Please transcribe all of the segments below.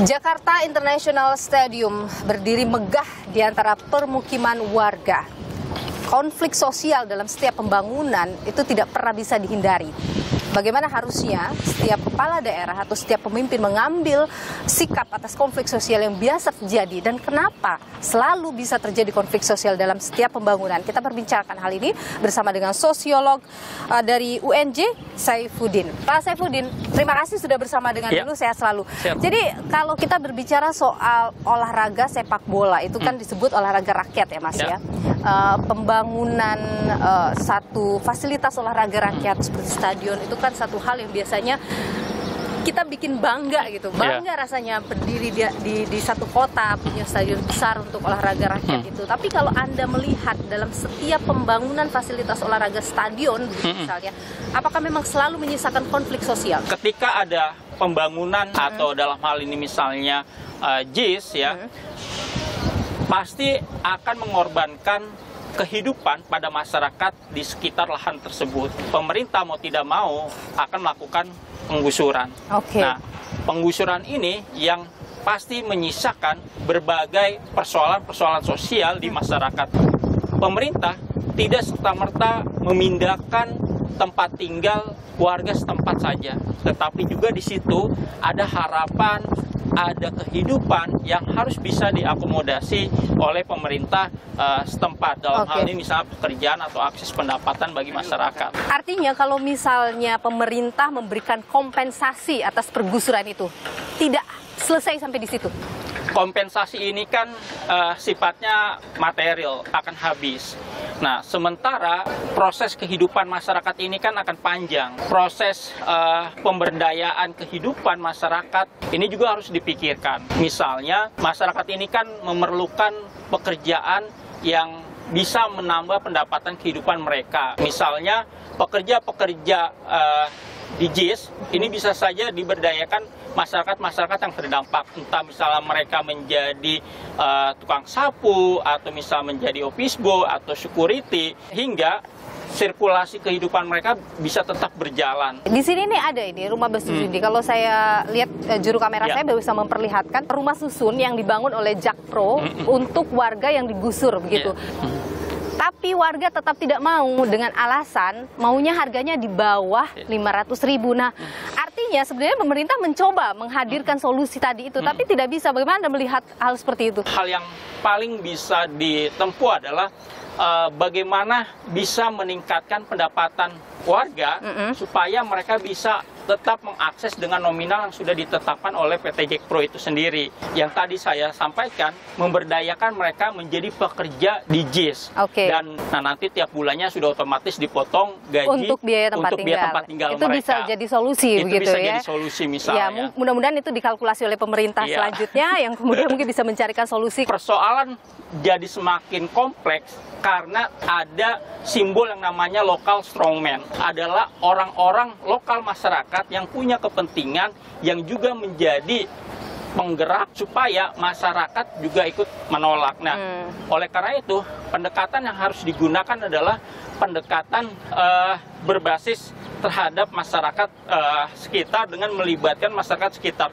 Jakarta International Stadium berdiri megah di antara permukiman warga. Konflik sosial dalam setiap pembangunan itu tidak pernah bisa dihindari. Bagaimana harusnya setiap kepala daerah atau setiap pemimpin mengambil sikap atas konflik sosial yang biasa terjadi dan kenapa selalu bisa terjadi konflik sosial dalam setiap pembangunan. Kita perbincangkan hal ini bersama dengan sosiolog dari UNJ, Saifuddin. Pak Saifuddin, terima kasih sudah bersama dengan dulu, sehat selalu. Jadi kalau kita berbicara soal olahraga sepak bola, itu kan disebut olahraga rakyat ya Mas ya. Pembangunan satu fasilitas olahraga rakyat seperti stadion itu kan satu hal yang biasanya kita bikin bangga gitu, bangga rasanya berdiri di satu kota punya stadion besar untuk olahraga rakyat itu. Tapi kalau Anda melihat dalam setiap pembangunan fasilitas olahraga stadion misalnya, apakah memang selalu menyisakan konflik sosial? Ketika ada pembangunan atau dalam hal ini misalnya JIS ya, pasti akan mengorbankan kehidupan pada masyarakat di sekitar lahan tersebut. Pemerintah mau tidak mau akan melakukan penggusuran. Nah, penggusuran ini yang pasti menyisakan berbagai persoalan-persoalan sosial di masyarakat. Pemerintah tidak serta-merta memindahkan tempat tinggal warga setempat saja, tetapi juga di situ ada harapan, ada kehidupan yang harus bisa diakomodasi oleh pemerintah setempat. Dalam hal ini misalnya pekerjaan atau akses pendapatan bagi masyarakat. Artinya kalau misalnya pemerintah memberikan kompensasi atas pergusuran itu, tidak selesai sampai di situ. Kompensasi ini kan sifatnya material, akan habis. Nah, sementara proses kehidupan masyarakat ini kan akan panjang. Proses pemberdayaan kehidupan masyarakat ini juga harus dipikirkan. Misalnya, masyarakat ini kan memerlukan pekerjaan yang bisa menambah pendapatan kehidupan mereka. Misalnya, pekerja-pekerja di JIS ini bisa saja diberdayakan masyarakat-masyarakat yang terdampak, entah misalnya mereka menjadi tukang sapu atau misalnya menjadi office boy atau security, hingga sirkulasi kehidupan mereka bisa tetap berjalan. Di sini nih ada ini rumah bersusun. Kalau saya lihat juru kamera saya bisa memperlihatkan rumah susun yang dibangun oleh Jakpro untuk warga yang digusur begitu. Tapi warga tetap tidak mau dengan alasan maunya harganya di bawah 500.000. Nah, artinya sebenarnya pemerintah mencoba menghadirkan solusi tadi itu, tapi tidak bisa. Bagaimana Anda melihat hal seperti itu? Hal yang paling bisa ditempuh adalah bagaimana bisa meningkatkan pendapatan warga supaya mereka bisa tetap mengakses dengan nominal yang sudah ditetapkan oleh PT Jakpro itu sendiri. Yang tadi saya sampaikan, memberdayakan mereka menjadi pekerja di JIS. Dan nanti tiap bulannya sudah otomatis dipotong gaji untuk biaya tempat tinggal. Itu mereka bisa jadi solusi, itu bisa jadi solusi misalnya. Ya, mudah-mudahan itu dikalkulasi oleh pemerintah selanjutnya yang kemudian mungkin bisa mencarikan solusi. Persoalan jadi semakin kompleks karena ada simbol yang namanya local strongman. Adalah orang-orang lokal masyarakat yang punya kepentingan yang juga menjadi penggerak supaya masyarakat juga ikut menolak. Nah, oleh karena itu pendekatan yang harus digunakan adalah pendekatan berbasis terhadap masyarakat sekitar dengan melibatkan masyarakat sekitar,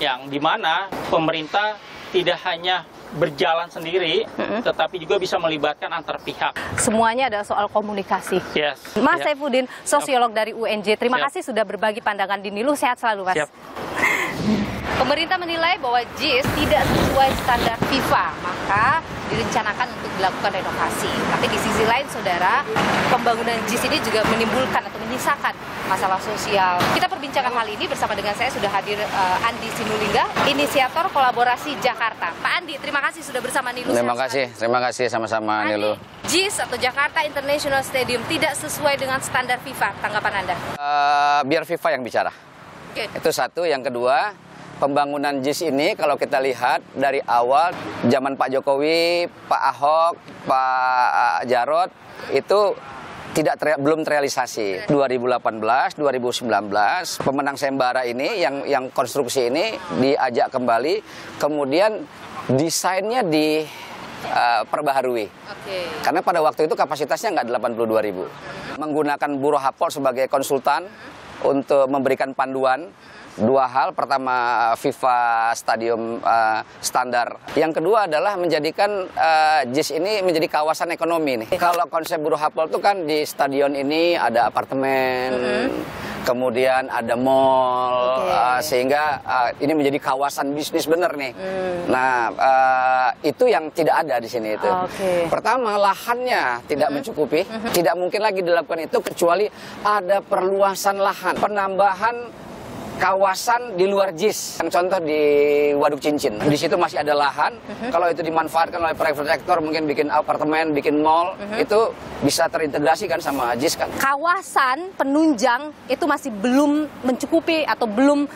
yang dimana pemerintah tidak hanya berjalan sendiri, tetapi juga bisa melibatkan antar pihak. Semuanya adalah soal komunikasi. Mas Saifuddin, sosiolog dari UNJ, terima kasih sudah berbagi pandangan di Nilu. Sehat selalu, Mas. Pemerintah menilai bahwa JIS tidak sesuai standar FIFA, maka direncanakan untuk dilakukan renovasi. Tapi di sisi lain, saudara, pembangunan JIS ini juga menimbulkan atau menyisakan masalah sosial. Kita perbincangkan hal ini bersama dengan saya sudah hadir Andi Sinulinga, inisiator kolaborasi Jakarta. Pak Andi, terima kasih sudah bersama Nilu. Terima kasih sama-sama Nilu. JIS atau Jakarta International Stadium tidak sesuai dengan standar FIFA, tanggapan Anda? Biar FIFA yang bicara. Itu satu. Yang kedua, pembangunan JIS ini kalau kita lihat dari awal zaman Pak Jokowi, Pak Ahok, Pak Jarot itu belum terrealisasi. 2018, 2019 pemenang sayembara ini yang konstruksi ini diajak kembali, kemudian desainnya diperbaharui. Karena pada waktu itu kapasitasnya nggak 82.000. Menggunakan Bureau Hapol sebagai konsultan untuk memberikan panduan Dua hal, pertama FIFA Stadium standar. Yang kedua adalah menjadikan JIS ini menjadi kawasan ekonomi nih. Kalau konsep Buru Hapol itu kan di stadion ini ada apartemen, kemudian ada mall, sehingga ini menjadi kawasan bisnis bener nih. Nah, itu yang tidak ada di sini itu. Pertama, lahannya tidak mencukupi, tidak mungkin lagi dilakukan itu kecuali ada perluasan lahan, penambahan kawasan di luar JIS. Contoh di Waduk Cincin, di situ masih ada lahan. Kalau itu dimanfaatkan oleh private sector, mungkin bikin apartemen, bikin mall, itu bisa terintegrasi kan sama JIS kan. Kawasan penunjang itu masih belum mencukupi atau belum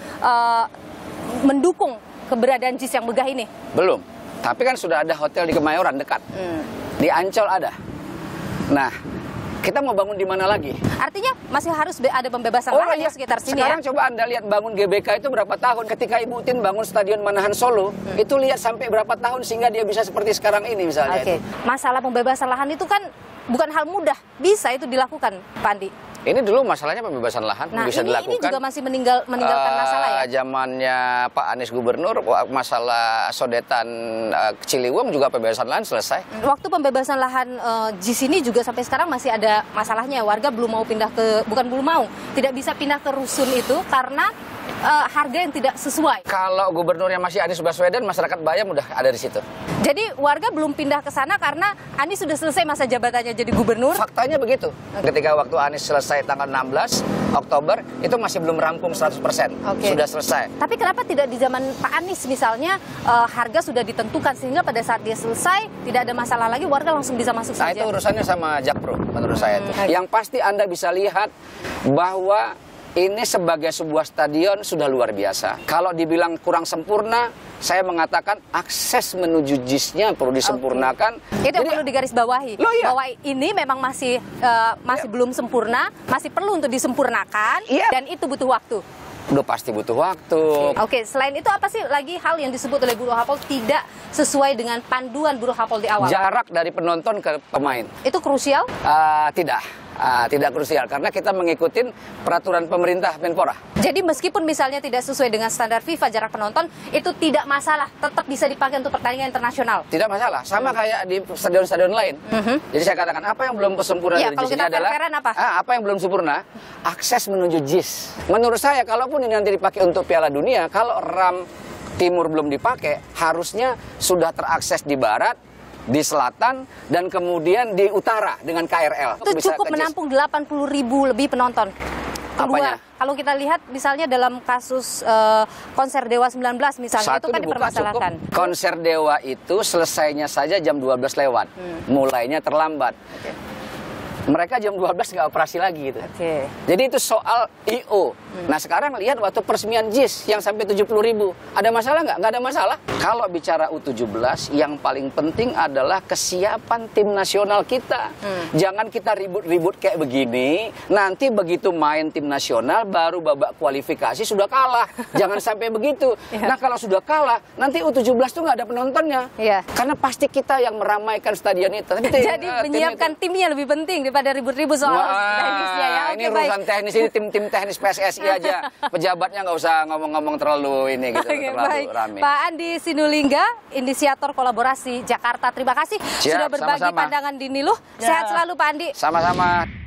mendukung keberadaan JIS yang megah ini? Belum. Tapi kan sudah ada hotel di Kemayoran dekat. Di Ancol ada. Nah, kita mau bangun di mana lagi? Artinya masih harus ada pembebasan lahan di sekitar sini. Sekarang coba Anda lihat bangun GBK itu berapa tahun. Ketika Ibu Tin bangun Stadion Manahan Solo, itu lihat sampai berapa tahun sehingga dia bisa seperti sekarang ini misalnya. Masalah pembebasan lahan itu kan bukan hal mudah. Bisa itu dilakukan, Pak Andi? Ini dulu masalahnya pembebasan lahan bisa dilakukan. Ini juga masih meninggalkan masalah ya? Zamannya Pak Anies Gubernur, masalah sodetan Ciliwung juga pembebasan lahan selesai. Waktu pembebasan lahan JIS ini juga sampai sekarang masih ada masalahnya. Warga belum mau pindah tidak bisa pindah ke rusun itu karena harga yang tidak sesuai. Kalau gubernurnya masih Anies Baswedan, masyarakat Bayam udah ada di situ. Jadi warga belum pindah ke sana karena Anies sudah selesai masa jabatannya jadi gubernur? Faktanya begitu. Ketika waktu Anies selesai tanggal 16 Oktober, itu masih belum rampung 100%. Sudah selesai. Tapi kenapa tidak di zaman Pak Anies misalnya harga sudah ditentukan sehingga pada saat dia selesai tidak ada masalah lagi, warga langsung bisa masuk saja? Nah, itu urusannya sama Jakpro menurut saya. Yang pasti Anda bisa lihat bahwa ini sebagai sebuah stadion sudah luar biasa. Kalau dibilang kurang sempurna, saya mengatakan akses menuju JIS-nya perlu disempurnakan. Itu yang perlu digarisbawahi. Bahwa ini memang masih belum sempurna, masih perlu untuk disempurnakan, dan itu butuh waktu. Udah pasti butuh waktu. Selain itu apa sih lagi hal yang disebut oleh Buru Hapol tidak sesuai dengan panduan Buru Hapol di awal? Jarak dari penonton ke pemain. Itu krusial? Tidak krusial karena kita mengikuti peraturan pemerintah Menpora. Jadi meskipun misalnya tidak sesuai dengan standar FIFA jarak penonton, itu tidak masalah, tetap bisa dipakai untuk pertandingan internasional. Tidak masalah, sama kayak di stadion-stadion lain. Jadi saya katakan apa yang belum sempurna dari JIS ini adalah apa yang belum sempurna, akses menuju JIS. Menurut saya kalaupun ini nanti dipakai untuk Piala Dunia, kalau RAM Timur belum dipakai, harusnya sudah terakses di barat, di selatan, dan kemudian di utara dengan KRL. Itu cukup menampung 80.000 lebih penonton. Kedua, kalau kita lihat misalnya dalam kasus konser Dewa 19 misalnya, itu kan dipermasalahkan. Konser Dewa itu selesainya saja jam 12 lewat, mulainya terlambat. Mereka jam 12 nggak operasi lagi gitu. Jadi itu soal I.O. Nah sekarang lihat waktu peresmian JIS yang sampai 70.000. Ada masalah nggak? Nggak ada masalah. Kalau bicara U17, yang paling penting adalah kesiapan tim nasional kita. Jangan kita ribut-ribut kayak begini. Nanti begitu main tim nasional, baru babak kualifikasi sudah kalah. Jangan sampai begitu. Nah kalau sudah kalah, nanti U17 tuh nggak ada penontonnya. Karena pasti kita yang meramaikan stadion itu. Jadi menyiapkan timnya lebih penting daripada ribut-ribut soal teknisnya ya. Ini urusan teknis, ini tim teknis PSSI aja. Pejabatnya nggak usah ngomong-ngomong terlalu ini gitu, terlalu rame. Pak Andi Sinulinga, inisiator kolaborasi Jakarta. Terima kasih sudah berbagi pandangan di Niluh. Sehat selalu Pak Andi. Sama-sama.